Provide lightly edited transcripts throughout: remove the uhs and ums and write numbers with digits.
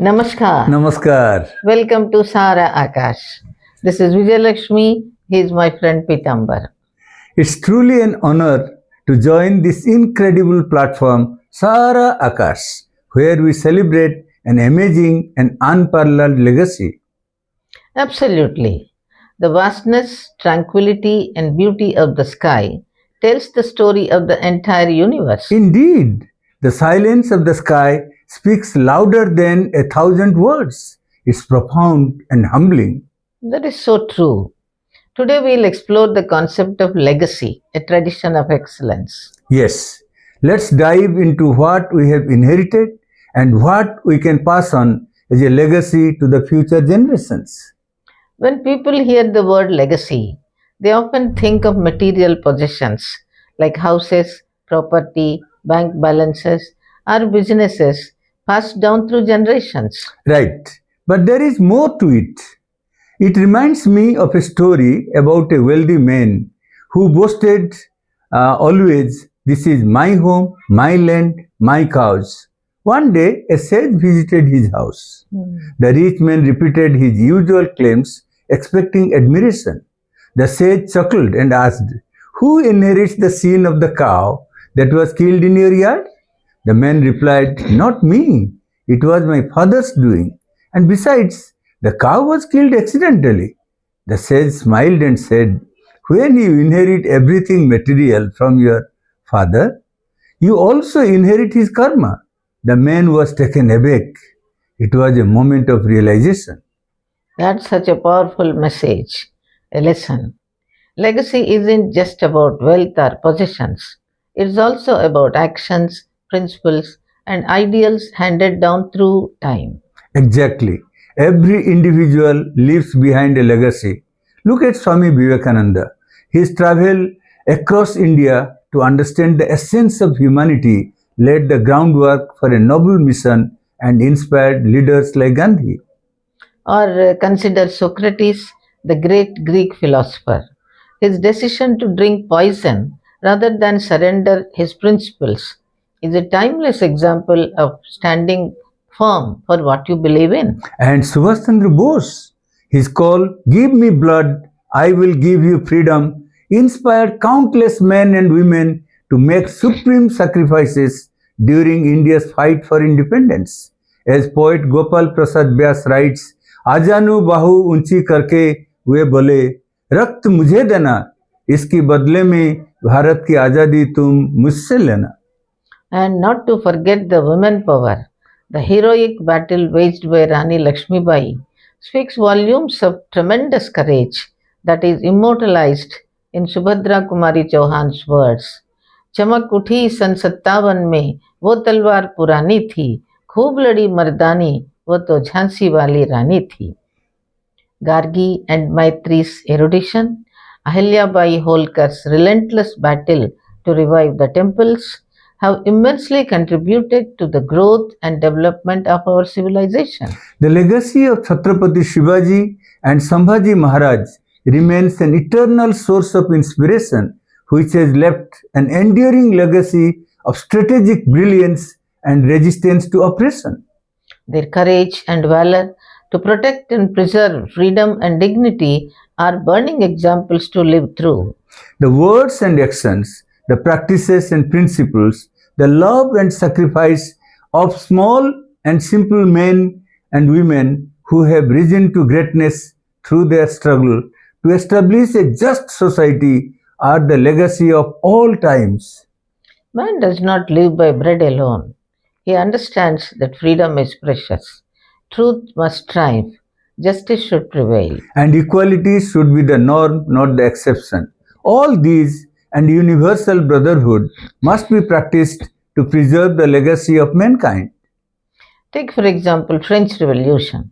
Namaskar. Namaskar. Welcome to Sara Akash. This is Vijayalakshmi. He is my friend Pitambar. It's truly an honor to join this incredible platform, Sara Akash, where we celebrate an amazing and unparalleled legacy. Absolutely. The vastness, tranquility, and beauty of the sky tells the story of the entire universe. Indeed, the silence of the sky speaks louder than 1,000 words. It's profound and humbling. That is so true. Today we'll explore the concept of legacy, a tradition of excellence. Yes, let's dive into what we have inherited and what we can pass on as a legacy to the future generations. When people hear the word legacy, they often think of material possessions like houses, property, bank balances, or businesses passed down through generations. Right, but there is more to it. It reminds me of a story about a wealthy man who boasted always, "This is my home, my land, my cows." One day, a sage visited his house. The rich man repeated his usual claims, expecting admiration. The sage chuckled and asked, "Who inherits the sin of the cow that was killed in your yard?" The man replied, "Not me. It was my father's doing. And besides, the cow was killed accidentally." The sage smiled and said, "When you inherit everything material from your father, you also inherit his karma." The man was taken aback. It was a moment of realization. That's such a powerful message, a lesson. Legacy isn't just about wealth or possessions, it's also about actions, principles, and ideals handed down through time. Exactly. Every individual leaves behind a legacy. Look at Swami Vivekananda. His travel across India to understand the essence of humanity laid the groundwork for a noble mission and inspired leaders like Gandhi. Or consider Socrates, the great Greek philosopher. His decision to drink poison rather than surrender his principles is a timeless example of standing firm for what you believe in. And Subhash Chandra Bose, his call, "Give me blood, I will give you freedom," inspired countless men and women to make supreme sacrifices during India's fight for independence. As poet Gopal Prasad Vyas writes, "आजानु बाहु ऊंची करके वे बोले, रक्त मुझे देना, इसके बदले में भारत की आज़ादी तुम मुझसे लेना." And not to forget the women power. The heroic battle waged by Rani Lakshmibai speaks volumes of tremendous courage that is immortalized in Subhadra Kumari Chauhan's words. चमक उठी सन 57 में वो तलवार पुरानी थी, खूब लड़ी मर्दानी, वो तो झांसी वाली रानी थी. Gargi and Maitri's erudition, Ahilyabai Holkar's relentless battle to revive the temples have immensely contributed to the growth and development of our civilization. The legacy of Chhatrapati Shivaji and Sambhaji Maharaj remains an eternal source of inspiration, which has left an enduring legacy of strategic brilliance and resistance to oppression. Their courage and valor to protect and preserve freedom and dignity are burning examples to live through. The words and actions, the practices and principles, the love and sacrifice of small and simple men and women who have risen to greatness through their struggle to establish a just society are the legacy of all times. Man does not live by bread alone. He understands that freedom is precious. Truth must triumph. Justice should prevail. And equality should be the norm, not the exception. All these and universal brotherhood must be practiced to preserve the legacy of mankind. Take, for example, French Revolution.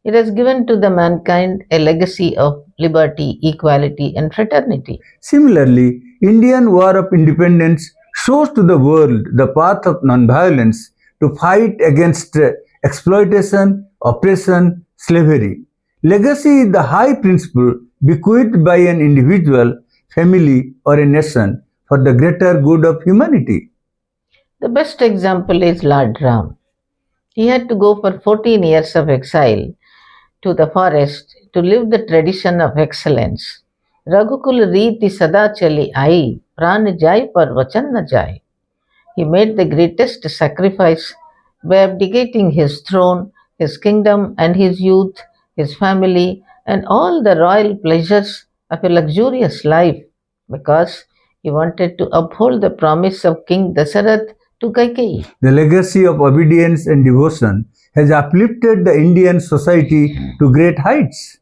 It has given to the mankind a legacy of liberty, equality, and fraternity. Similarly, Indian War of Independence shows to the world the path of nonviolence to fight against exploitation, oppression, slavery. Legacy is the high principle bequeathed by an individual, family, or a nation for the greater good of humanity. The best example is Lord Ram. He had to go for 14 years of exile to the forest to live the tradition of excellence. Raghukul Reeti Sada Chali Ai, Pran Jai par Vachan na Jai. He made the greatest sacrifice by abdicating his throne, his kingdom, and his youth, his family, and all the royal pleasures of a luxurious life because he wanted to uphold the promise of King Dasarath to Kaikeyi. The legacy of obedience and devotion has uplifted the Indian society to great heights.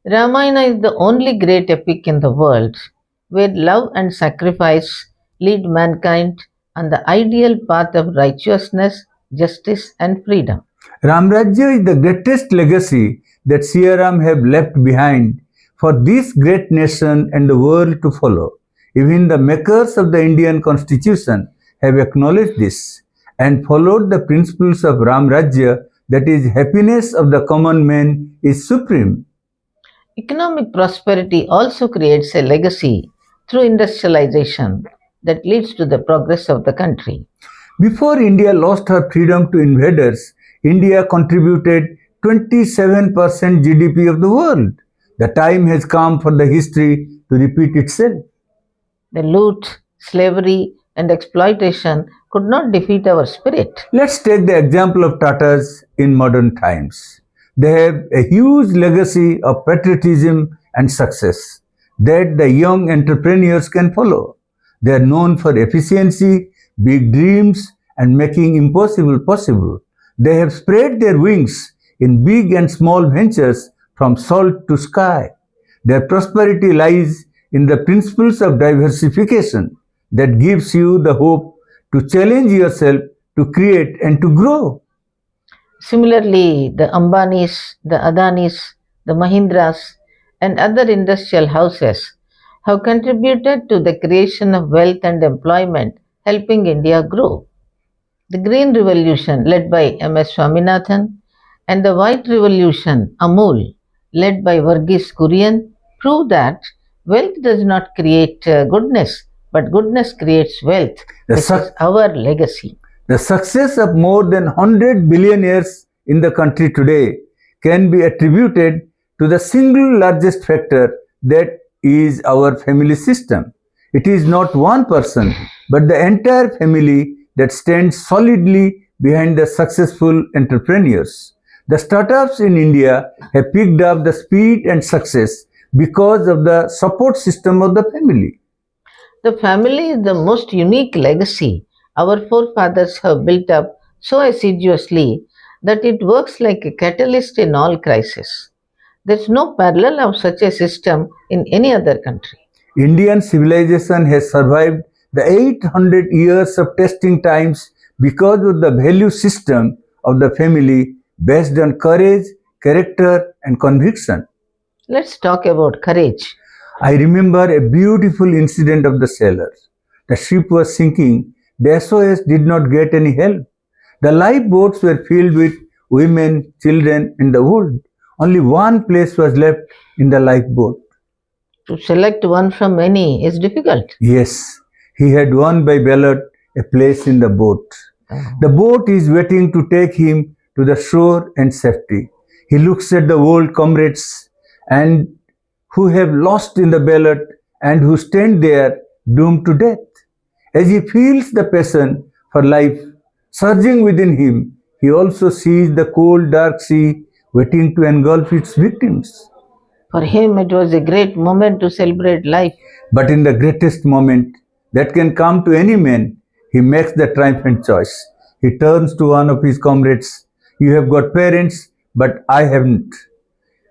Ramayana is the only great epic in the world where love and sacrifice lead mankind on the ideal path of righteousness, justice, and freedom. Ramrajya is the greatest legacy that Siyaram have left behind for this great nation and the world to follow. Even the makers of the Indian constitution have acknowledged this and followed the principles of Ramrajya, that is, happiness of the common man is supreme. Economic prosperity also creates a legacy through industrialization that leads to the progress of the country. Before India lost her freedom to invaders, India contributed 27% GDP of the world. The time has come for the history to repeat itself. The loot, slavery, and exploitation could not defeat our spirit. Let's take the example of Tatas in modern times. They have a huge legacy of patriotism and success that the young entrepreneurs can follow. They are known for efficiency, big dreams, and making impossible possible. They have spread their wings in big and small ventures from salt to sky. Their prosperity lies in the principles of diversification that gives you the hope to challenge yourself, to create and to grow. Similarly, the Ambanis, the Adanis, the Mahindras, and other industrial houses have contributed to the creation of wealth and employment, helping India grow. The Green Revolution, led by M.S. Swaminathan, and the White Revolution, Amul, led by Varghese Kurian, prove that wealth does not create goodness, but goodness creates wealth. The This suc- is our legacy. The success of more than 100 billionaires in the country today can be attributed to the single largest factor, that is our family system. It is not one person, but the entire family that stands solidly behind the successful entrepreneurs. The startups in India have picked up the speed and success because of the support system of the family. The family is the most unique legacy our forefathers have built up so assiduously that it works like a catalyst in all crises. There's no parallel of such a system in any other country. Indian civilization has survived the 800 years of testing times because of the value system of the family based on courage, character, and conviction. Let's talk about courage. I remember a beautiful incident of the sailors. The ship was sinking. The SOS did not get any help. The lifeboats were filled with women, children, and the old. Only one place was left in the lifeboat. To select one from many is difficult. Yes, he had won by ballot a place in the boat. The boat is waiting to take him to the shore and safety. He looks at the old comrades and who have lost in the ballot and who stand there doomed to death. As he feels the passion for life surging within him, he also sees the cold, dark sea waiting to engulf its victims. For him, it was a great moment to celebrate life. But in the greatest moment that can come to any man, he makes the triumphant choice. He turns to one of his comrades. You have got parents, but I haven't.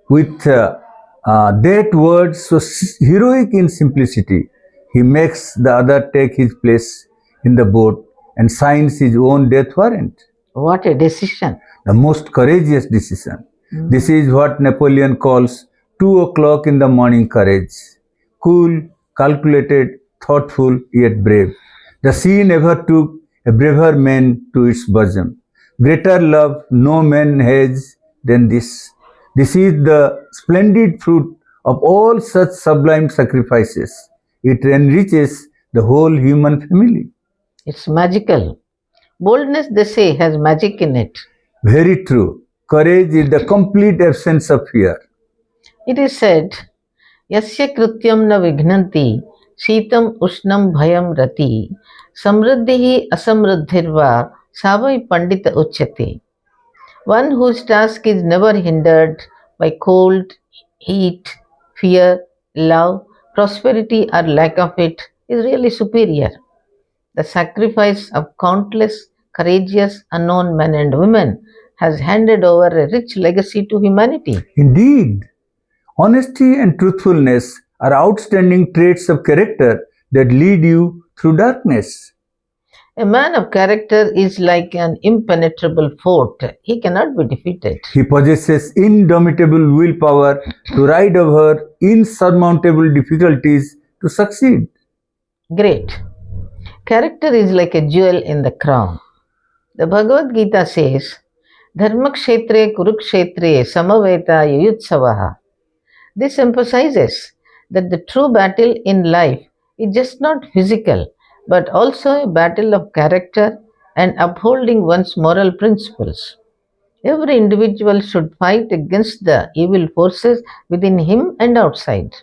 With that word so heroic in simplicity, he makes the other take his place in the boat and signs his own death warrant. What a decision! The most courageous decision. This is what Napoleon calls 2 o'clock in the morning courage. Cool, calculated, thoughtful, yet brave. The sea never took a braver man to its bosom. Greater love no man has than this. This is the splendid fruit of all such sublime sacrifices. It enriches the whole human family. It's magical. Boldness, they say, has magic in it. Very true. Courage is the complete absence of fear. It is said, Yasya krityam na vignanti, Shitam Ushnam Bhayam Rati, Samriddhihi Asamriddhirva, Savai Pandita Uchyate. One whose task is never hindered by cold, heat, fear, love, prosperity, or lack of it is really superior. The sacrifice of countless courageous unknown men and women has handed over a rich legacy to humanity. Indeed, honesty and truthfulness are outstanding traits of character that lead you through darkness. A man of character is like an impenetrable fort. He cannot be defeated. He possesses indomitable willpower to ride over insurmountable difficulties to succeed. Great. Character is like a jewel in the crown. The Bhagavad Gita says, Dharmakshetre Kurukshetre Samaveta Yuyutsavaha. This emphasizes that the true battle in life is just not physical, but also a battle of character and upholding one's moral principles. Every individual should fight against the evil forces within him and outside.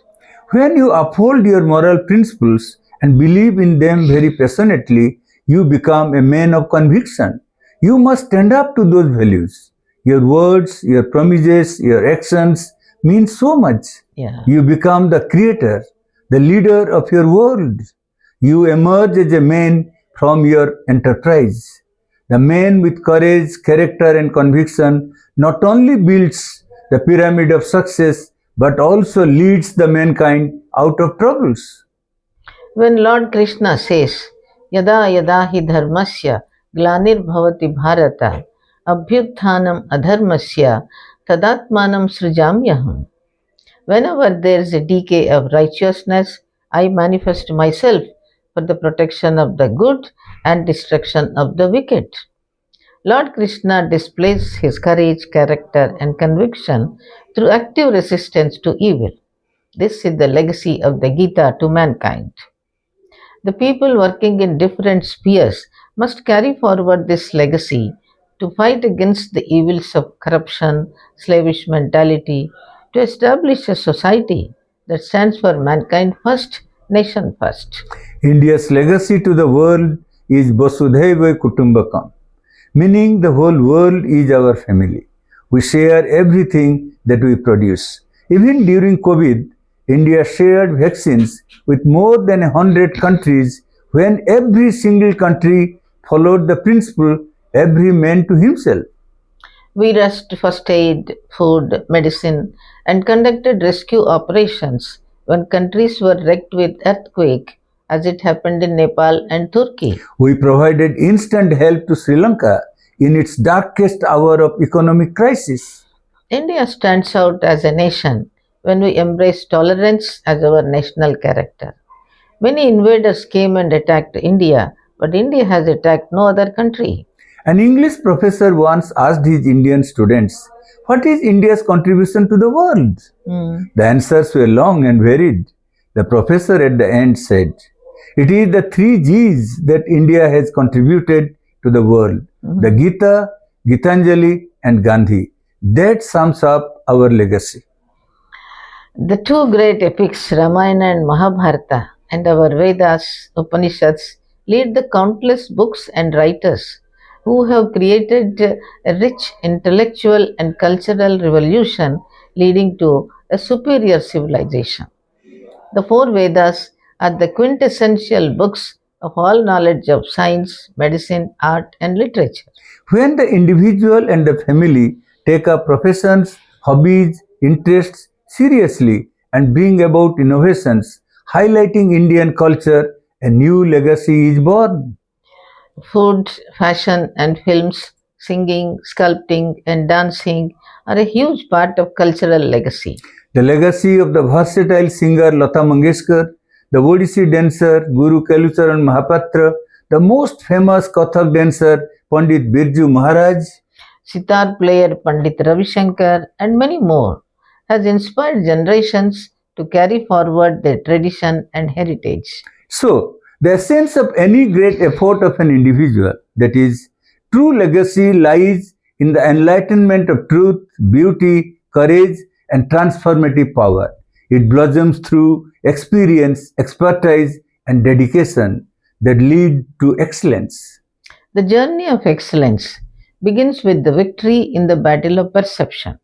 When you uphold your moral principles and believe in them very passionately, you become a man of conviction. You must stand up to those values. Your words, your promises, your actions mean so much. Yeah. You become the creator, the leader of your world. You emerge as a man from your enterprise. The man with courage, character, and conviction not only builds the pyramid of success but also leads the mankind out of troubles. When Lord Krishna says, Yada yada hi dharmasya glanir bhavati bharata abhyutthanam adharmasya tadatmanam srijamyaham. Whenever there is a decay of righteousness, I manifest myself for the protection of the good and destruction of the wicked. Lord Krishna displays his courage, character, and conviction through active resistance to evil. This is the legacy of the Gita to mankind. The people working in different spheres must carry forward this legacy to fight against the evils of corruption, slavish mentality, to establish a society that stands for mankind first, nation first. India's legacy to the world is Vasudhaiva Kutumbakam, meaning the whole world is our family. We share everything that we produce. Even during COVID, India shared vaccines with more than 100 countries when every single country followed the principle every man to himself. We rushed first aid, food, medicine, and conducted rescue operations when countries were wrecked with earthquake, as it happened in Nepal and Turkey. We provided instant help to Sri Lanka in its darkest hour of economic crisis. India stands out as a nation when we embrace tolerance as our national character. Many invaders came and attacked India, but India has attacked no other country. An English professor once asked his Indian students, "What is India's contribution to the world?" The answers were long and varied. The professor at the end said, "It is the three G's that India has contributed to the world: the Gita, Gitanjali, and Gandhi. That sums up our legacy." The two great epics, Ramayana and Mahabharata, and our Vedas, Upanishads, lead the countless books and writers who have created a rich intellectual and cultural revolution leading to a superior civilization. The four Vedas are the quintessential books of all knowledge of science, medicine, art, and literature. When the individual and the family take up professions, hobbies, interests seriously and bring about innovations, highlighting Indian culture, a new legacy is born. Food, fashion, and films, singing, sculpting, and dancing are a huge part of cultural legacy. The legacy of the versatile singer Lata Mangeshkar, the Odissi dancer Guru Kalucharan Mahapatra, the most famous Kathak dancer Pandit Birju Maharaj, Sitar player Pandit Ravi Shankar, and many more, has inspired generations to carry forward their tradition and heritage. So, the essence of any great effort of an individual, that is, true legacy lies in the enlightenment of truth, beauty, courage, and transformative power. It blossoms through experience, expertise, and dedication that lead to excellence. The journey of excellence begins with the victory in the battle of perception.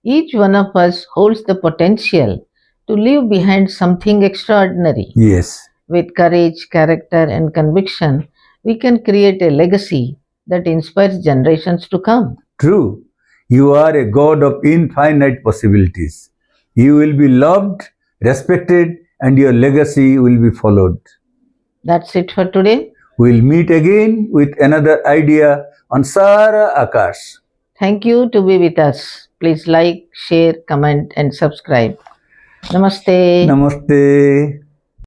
Each one of us holds the potential to leave behind something extraordinary. Yes, With courage, character, and conviction, we can create a legacy that inspires generations to come. true. You are a God of infinite possibilities. You will be loved, respected, and your legacy will be followed. That's it for today. We'll meet again with another idea on Sara Akash. Thank you to be with us. Please like, share, comment, and subscribe. Namaste. Namaste.